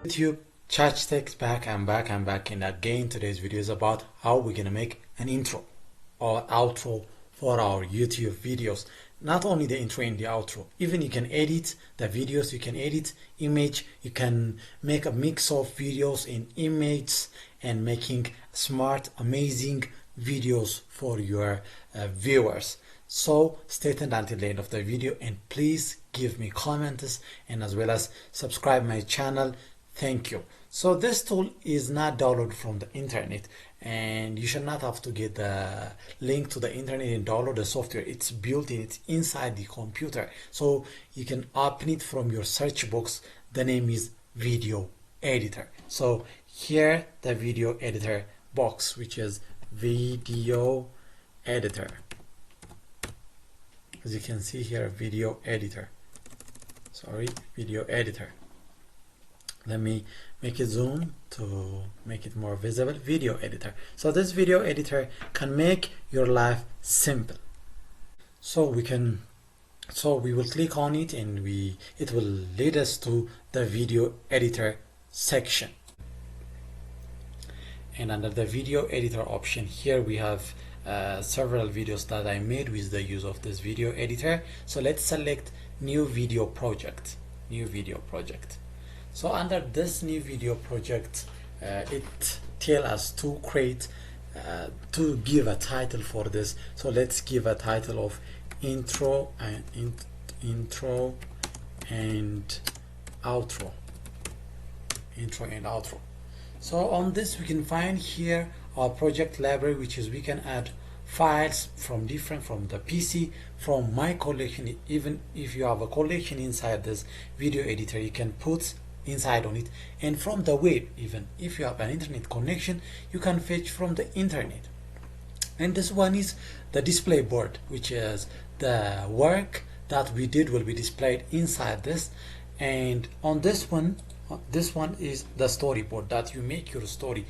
YouTube, Chachi back. I'm back, and again today's video is about how we're gonna make an intro or outro for our YouTube videos. Not only the intro and the outro, even you can edit the videos, you can edit image, you can make a mix of videos and images and making smart, amazing videos for your viewers. So stay tuned until the end of the video, and please give me comments and as well as subscribe my channel. Thank you. So this tool is not downloaded from the internet, and you should not have to get the link to the internet and download the software. It's built in, it's inside the computer, so you can open it from your search box. The name is video editor. So here the video editor box, which is video editor. As you can see here, video editor. Video editor. Let me make it zoom to make it more visible. Video editor. So this video editor can make your life simple. So we will click on it, and it will lead us to the video editor section. And under the video editor option here, we have several videos that I made with the use of this video editor. So let's select new video project. So under this new video project, it tells us to create, to give a title for this. So let's give a title of intro and outro. So on this we can find here our project library, which is we can add files from the PC, from my collection. Even if you have a collection inside this video editor, you can put inside on it, and from the web, even if you have an internet connection, you can fetch from the internet. And this one is the display board, which is the work that we did will be displayed inside this. And on this one is the storyboard, that you make your story,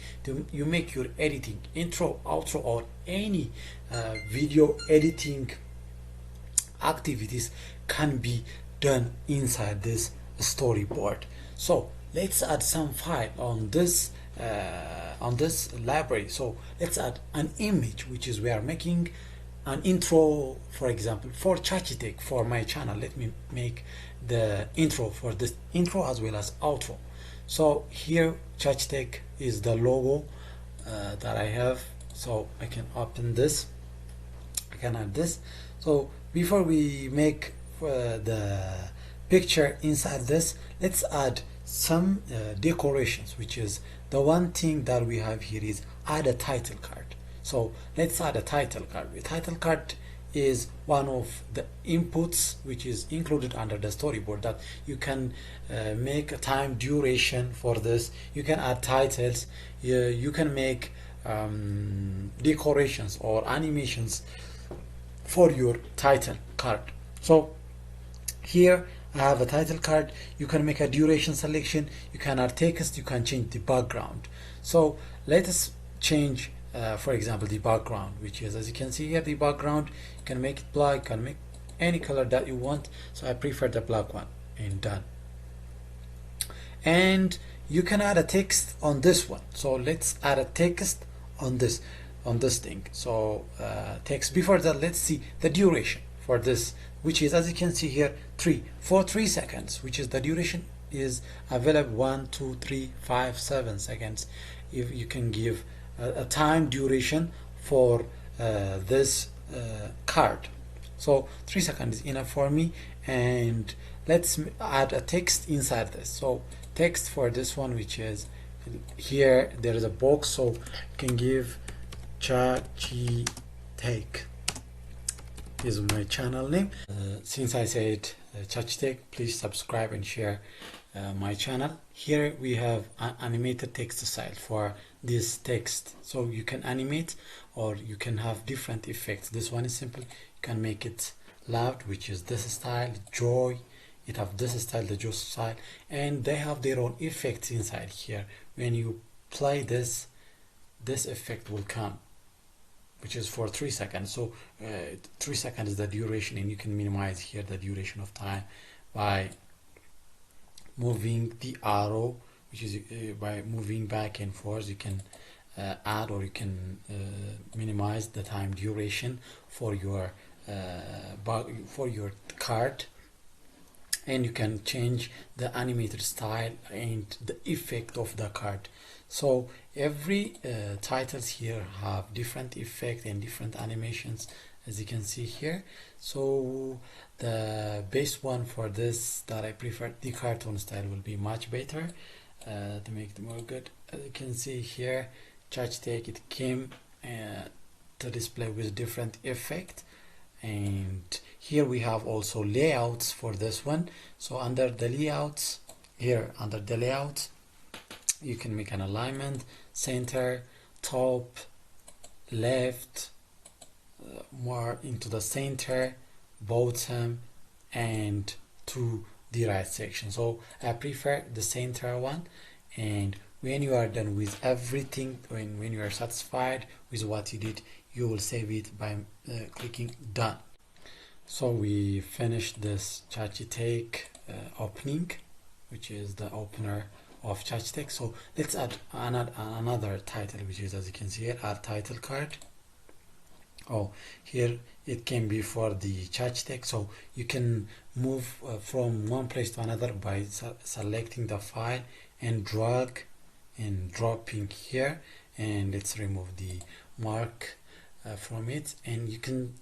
you make your editing, intro, outro, or any video editing activities can be done inside this storyboard. So let's add some file on this library. So let's add an image, which is we are making an intro, for example, for Chachi for my channel. Let me make the intro for this intro as well as outro. So here Chachi is the logo that I have. So I can open this, I can add this. So before we make the picture inside this, let's add some decorations, which is the one thing that we have here is add a title card. So let's add a title card. The title card is one of the inputs which is included under the storyboard, that you can make a time duration for this. You can add titles, you can make decorations or animations for your title card. So here I have a title card. You can make a duration selection, you can add text, you can change the background. So let us change for example the background, which is, as you can see here, the background, you can make it black, you can make any color that you want. So I prefer the black one, and done. And you can add a text on this one. So let's add a text on this thing. So text. Before that, let's see the duration for this, which is, as you can see here, 3 seconds, which is the duration is available. 1 2 3 5 7 seconds. If you can give a time duration for this card, so 3 seconds is enough for me. And let's add a text inside this. So text for this one, which is here, there is a box, so you can give Chachi is my channel name. Since I said Chachi, please subscribe and share my channel. Here we have an animated text style for this text, so you can animate or you can have different effects. This one is simple. You can make it loud, which is this style. Joy, it have this style, the joy style, and they have their own effects inside here. When you play this effect will come, which is for 3 seconds. So 3 seconds is the duration, and you can minimize here the duration of time by moving the arrow which is by moving back and forth you can add or you can minimize the time duration for your card, and you can change the animated style and the effect of the card. So every titles here have different effect and different animations, as you can see here. So the best one for this that I prefer, the cartoon style, will be much better to make it more good. As you can see here, Chachi, it came to display with different effect, and here we have also layouts for this one. So under the layouts, here under the layouts, you can make an alignment, center, top, left, more into the center, bottom, and to the right section. So I prefer the center one, and when you are done with everything, when you are satisfied with what you did, you will save it by clicking done. So we finished this Chachi opening, which is the opener of Chachi. So let's add another title, which is, as you can see here, add title card. Oh, here it came before the Chachi, so you can move from one place to another by selecting the file and drag and dropping here, and let's remove the mark from it, and you can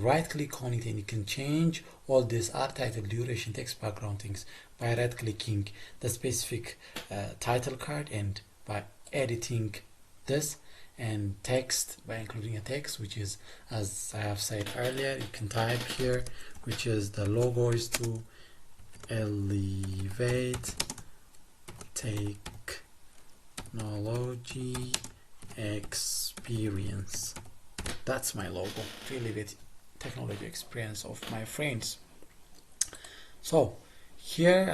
right click on it and you can change all this art, title, duration, text, background things by right clicking the specific title card and by editing this, and text by including a text, which is, as I have said earlier, you can type here, which is the logo is to elevate technology experience. That's my logo, to elevate technology experience of my friends. So here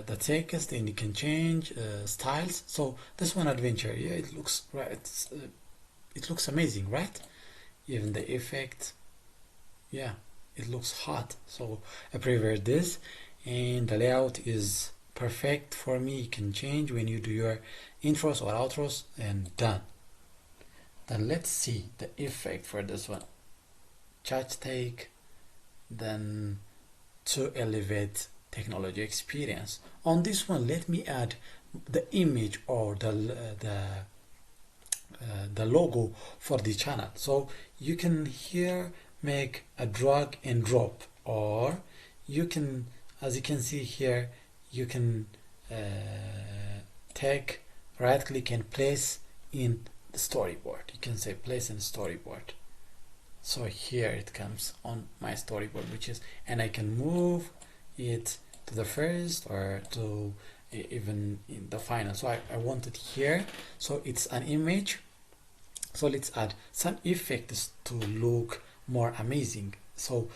the text, and you can change styles. So this one, adventure, yeah, it looks right. It looks amazing, right? Even the effect, yeah, it looks hot. So I prefer this, and the layout is perfect for me. You can change when you do your intros or outros, and done. Then let's see the effect for this one. Chachi, then to elevate technology experience. On this one, let me add the image or the logo for the channel. So you can here make a drag and drop, or you can, as you can see here, you can take right click and place in the storyboard. You can say place in storyboard. So here it comes on my storyboard, which is, and I can move it to the first or to even in the final. So I want it here, so it's an image. So let's add some effects to look more amazing. So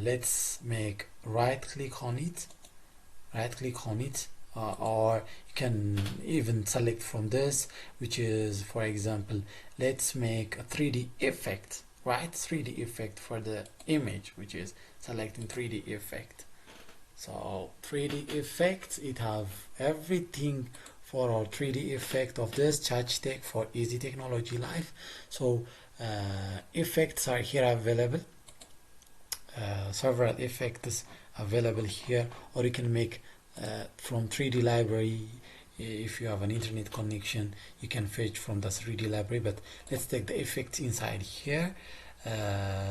let's make right click on it, or you can even select from this, which is, for example, let's make a 3D effect, right? 3D effect for the image, which is selecting 3D effect. So 3D effects, it have everything for our 3D effect of this Chachi for easy technology life. So effects are here available, several effects available here, or you can make from 3D library. If you have an internet connection, you can fetch from the 3D library, but let's take the effects inside here.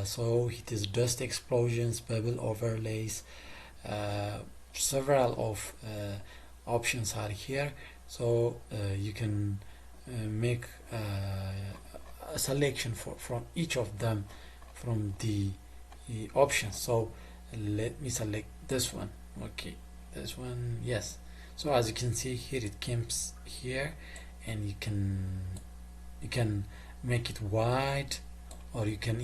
So it is dust explosions, bubble overlays, several of options are here. So you can make a selection from each of them from the options. So let me select this one. Okay, this one, yes. So as you can see here, it comes here, and you can make it wide, or you can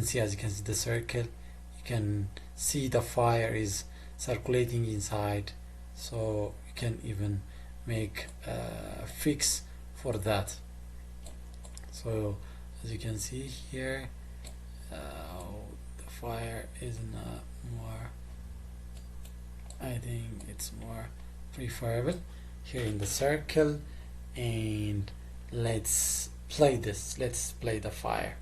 see, as you can see the circle, you can see the fire is circulating inside. So you can even make a fix for that. So as you can see here, the fire is not more, I think it's more preferable. here in the circle, and let's play this. Let's play the fire.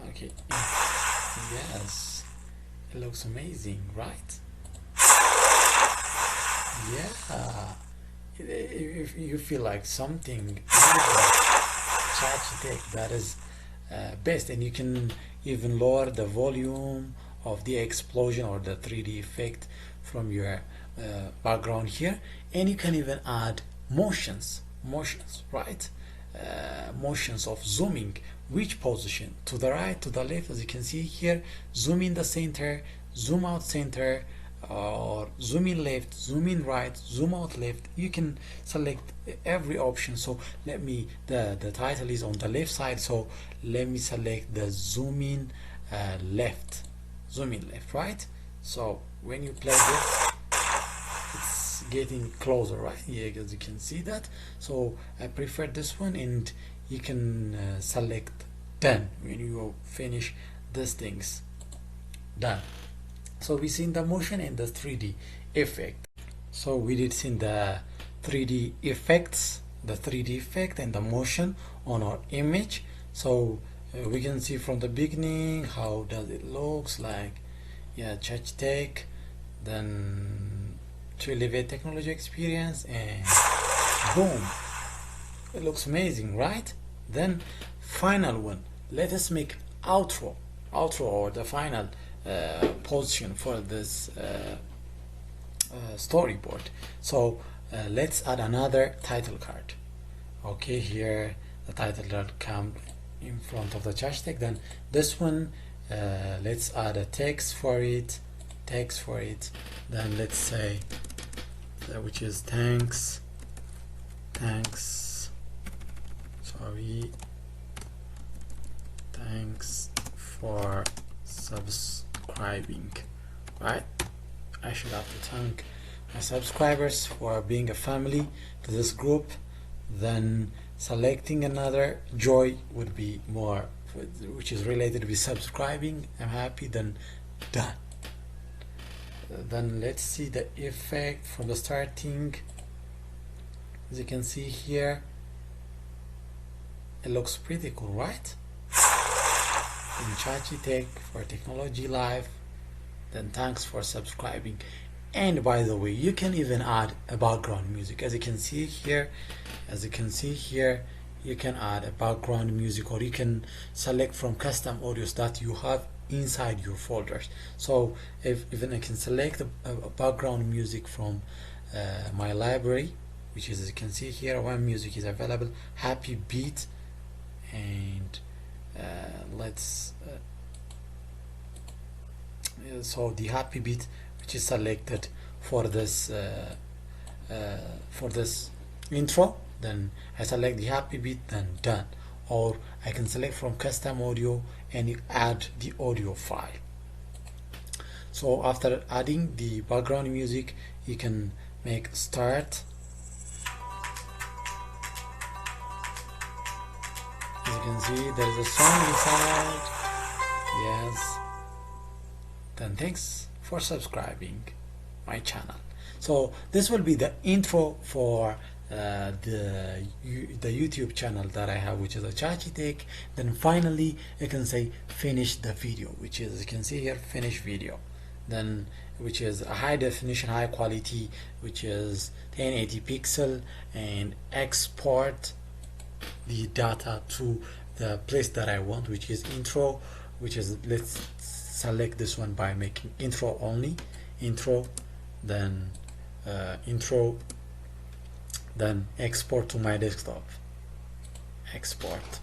Okay. Yes, it looks amazing, right? Yeah. If you feel like something Chachi Tech, that is best, and you can even lower the volume of the explosion or the 3D effect from your background here, and you can even add motions, right? Motions of zooming, which position, to the right, to the left, as you can see here, zoom in the center, zoom out center, or zoom in left, zoom in right, zoom out left. You can select every option. So let me, the title is on the left side, so let me select the zoom in left, zoom in left, right? So when you play this, it's getting closer, right? Yeah, as you can see that. So I prefer this one, and you can select done when you finish these things. Done. So we seen the motion and the 3D effect. So we did see the 3D effects, the 3D effect and the motion on our image. So we can see from the beginning how does it looks like. Yeah, Chachi Tech, then to elevate technology experience, and boom, it looks amazing, right? Then final one, let us make outro or the final position for this storyboard. So let's add another title card. Okay, here the title card comes in front of the Chachi Tech. Then this one, let's add a text for it. Then let's say which is thanks for subscribing, right? I should have to thank my subscribers for being a family to this group. Then selecting another joy would be more, which is related with subscribing. I'm happy. Then done. Then let's see the effect from the starting. As you can see here, it looks pretty cool, right? In Chachi Tech for Technology Live. Then thanks for subscribing. And by the way, you can even add a background music. As you can see here, you can add a background music, or you can select from custom audios that you have inside your folders. So even I can select a background music from my library, which is, as you can see here, one music is available, Happy Beat, and let's so the Happy Beat, which is selected for this intro, then I select the Happy Beat, then done. Or I can select from custom audio and you add the audio file. So after adding the background music, you can make start. As you can see, there is a song inside. Yes. Then thanks for subscribing my channel. So this will be the intro for the YouTube channel that I have, which is a Chachi Tech. Then finally I can say finish the video, which is, as you can see here, finish video. Then which is a high definition, high quality, which is 1080 pixel, and export the data to the place that I want, which is intro, which is, let's select this one by making intro only, intro, then intro, then export to my desktop, export.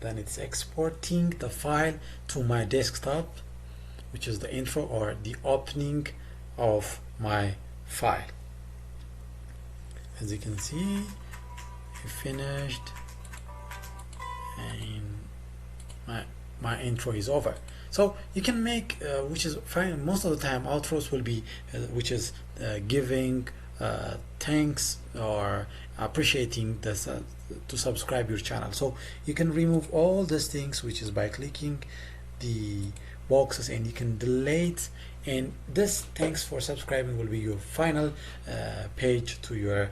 Then it's exporting the file to my desktop, which is the intro or the opening of my file. As you can see, I finished, and my intro is over. So you can make which is fine. Most of the time outros will be which is giving thanks or appreciating this to subscribe your channel. So you can remove all these things, which is by clicking the boxes, and you can delete And this thanks for subscribing will be your final page to your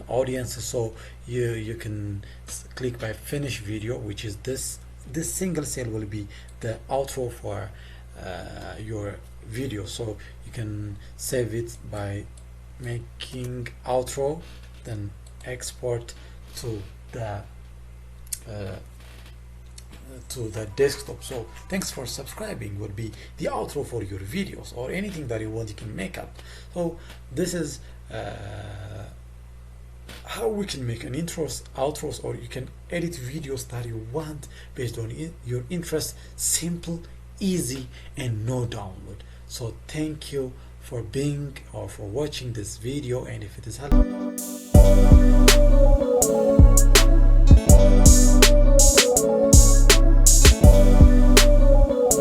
audience. So you can click by finish video, which is this single cell will be the outro for your video. So you can save it by making outro, then export to the uh, desktop. So thanks for subscribing will be the outro for your videos, or anything that you want you can make up. So this is how we can make an intros, outros, or you can edit videos that you want based on your interest. Simple, easy, and no download. So thank you for being or for watching this video, and if it is helpful,